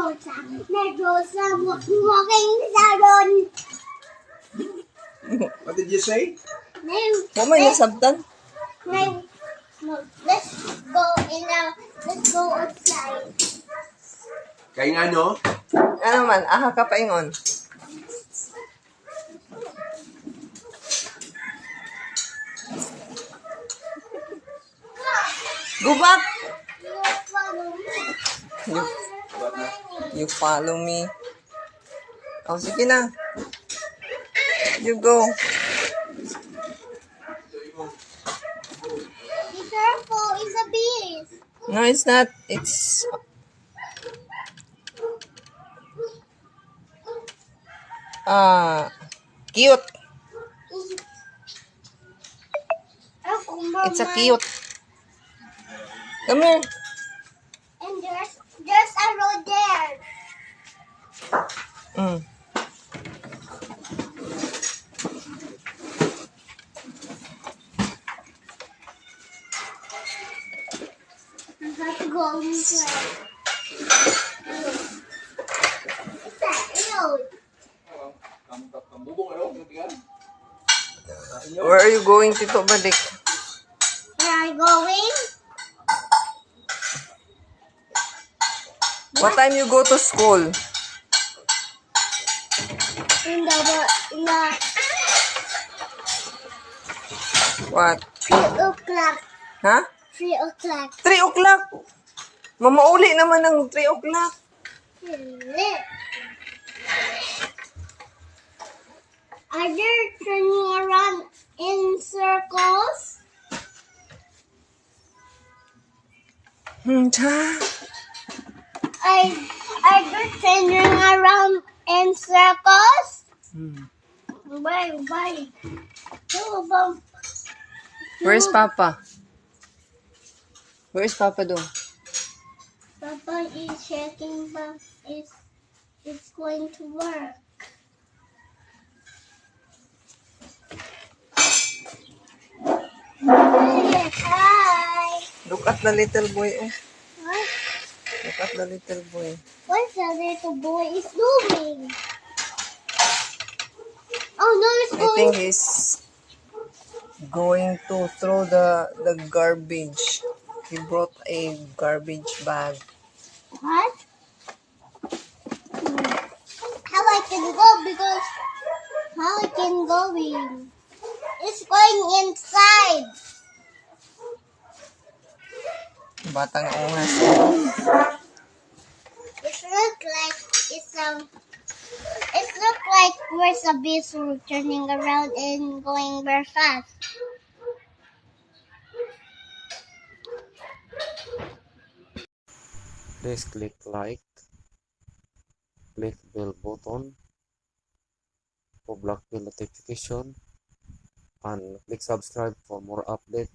Rosa walking salon. What did you say? Mo may nasabtan? Let's go outside. Kaya nga no? Ano man, aha ka paingon. Go back! You follow me. Oh, sige na. You go. Be careful, it's a beast. No, it's not. It's... cute. It's a cute. Come here. And there's a road there. Mm. I have to go inside. It's a road. Where are you going, Tito Badik? Where are you going? What time you go to school? In the What? 3 o'clock. Ha? 3 o'clock. 3 o'clock. Mamauli naman ng 3 o'clock. Are they turning around in circles? Are they turning around in circles? Why? Where's Papa? Where's Papa do? Papa is checking if it's going to work. Hi. Look at the little boy. Oh. What? Look at the little boy. What's the little boy is doing? Oh no, it's I going. think he's going to throw the garbage. He brought a garbage bag. What? How I can go because how I can go in? It's going inside. Batang ungas. It look like where's a beast turning around and going very fast. Please click like, click bell button for block bell notification, and click subscribe for more updates.